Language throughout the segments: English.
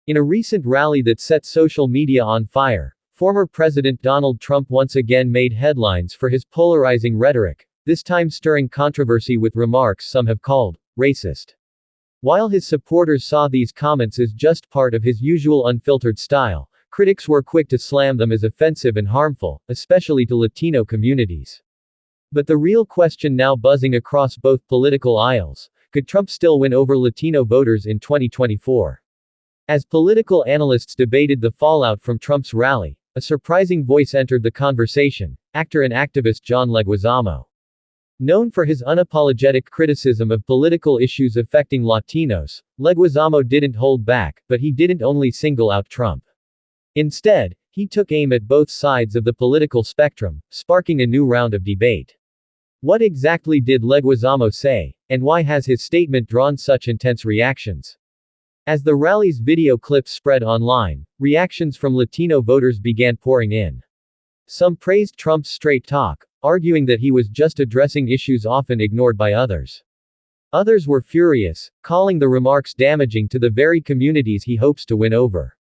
In a recent rally that set social media on fire, former President Donald Trump once again made headlines for his polarizing rhetoric, this time stirring controversy with remarks some have called racist. While his supporters saw these comments as just part of his usual unfiltered style, critics were quick to slam them as offensive and harmful, especially to Latino communities. But the real question now buzzing across both political aisles: could Trump still win over Latino voters in 2024? As political analysts debated the fallout from Trump's rally, a surprising voice entered the conversation: actor and activist John Leguizamo. Known for his unapologetic criticism of political issues affecting Latinos, Leguizamo didn't hold back, but he didn't only single out Trump. Instead, he took aim at both sides of the political spectrum, sparking a new round of debate. What exactly did Leguizamo say, and why has his statement drawn such intense reactions? As the rally's video clips spread online, reactions from Latino voters began pouring in. Some praised Trump's straight talk, arguing that he was just addressing issues often ignored by others. Others were furious, calling the remarks damaging to the very communities he hopes to win over.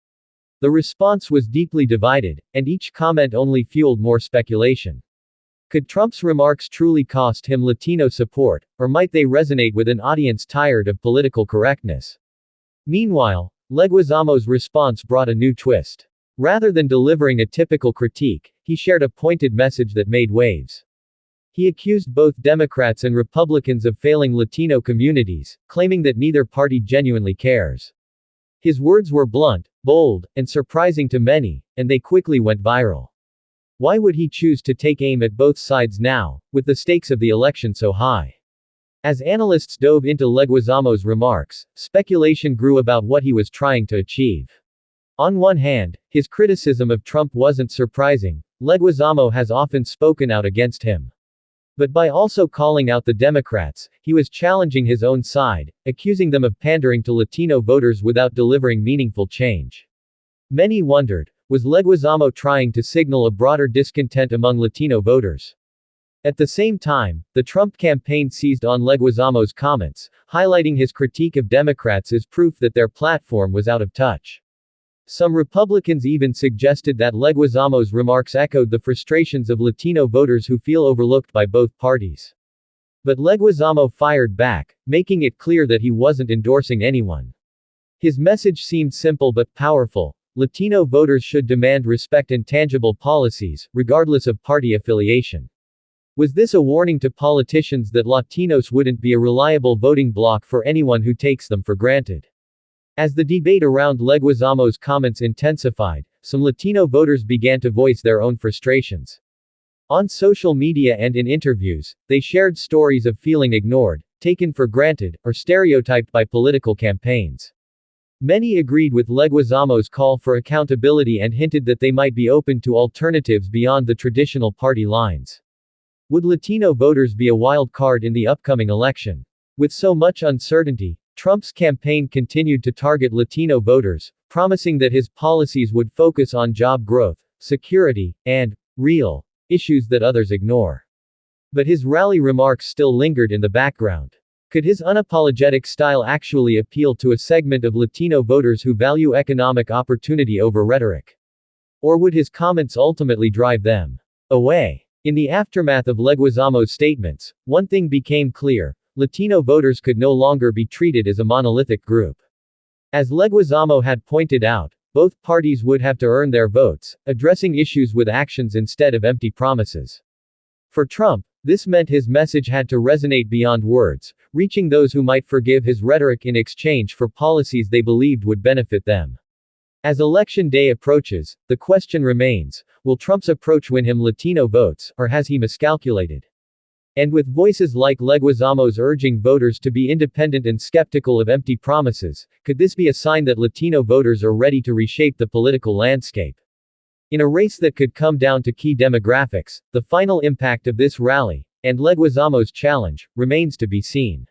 The response was deeply divided, and each comment only fueled more speculation. Could Trump's remarks truly cost him Latino support, or might they resonate with an audience tired of political correctness? Meanwhile, Leguizamo's response brought a new twist. Rather than delivering a typical critique, he shared a pointed message that made waves. He accused both Democrats and Republicans of failing Latino communities, claiming that neither party genuinely cares. His words were blunt, bold, and surprising to many, and they quickly went viral. Why would he choose to take aim at both sides now, with the stakes of the election so high? As analysts dove into Leguizamo's remarks, speculation grew about what he was trying to achieve. On one hand, his criticism of Trump wasn't surprising. Leguizamo has often spoken out against him. But by also calling out the Democrats, he was challenging his own side, accusing them of pandering to Latino voters without delivering meaningful change. Many wondered, was Leguizamo trying to signal a broader discontent among Latino voters? At the same time, the Trump campaign seized on Leguizamo's comments, highlighting his critique of Democrats as proof that their platform was out of touch. Some Republicans even suggested that Leguizamo's remarks echoed the frustrations of Latino voters who feel overlooked by both parties. But Leguizamo fired back, making it clear that he wasn't endorsing anyone. His message seemed simple but powerful: Latino voters should demand respect and tangible policies, regardless of party affiliation. Was this a warning to politicians that Latinos wouldn't be a reliable voting bloc for anyone who takes them for granted? As the debate around Leguizamo's comments intensified, some Latino voters began to voice their own frustrations. On social media and in interviews, they shared stories of feeling ignored, taken for granted, or stereotyped by political campaigns. Many agreed with Leguizamo's call for accountability and hinted that they might be open to alternatives beyond the traditional party lines. Would Latino voters be a wild card in the upcoming election? With so much uncertainty, Trump's campaign continued to target Latino voters, promising that his policies would focus on job growth, security, and real issues that others ignore. But his rally remarks still lingered in the background. Could his unapologetic style actually appeal to a segment of Latino voters who value economic opportunity over rhetoric? Or would his comments ultimately drive them away? In the aftermath of Leguizamo's statements, one thing became clear: Latino voters could no longer be treated as a monolithic group. As Leguizamo had pointed out, both parties would have to earn their votes, addressing issues with actions instead of empty promises. For Trump, this meant his message had to resonate beyond words, reaching those who might forgive his rhetoric in exchange for policies they believed would benefit them. As election day approaches, the question remains: will Trump's approach win him Latino votes, or has he miscalculated? And with voices like Leguizamo's urging voters to be independent and skeptical of empty promises, could this be a sign that Latino voters are ready to reshape the political landscape? In a race that could come down to key demographics, the final impact of this rally, and Leguizamo's challenge, remains to be seen.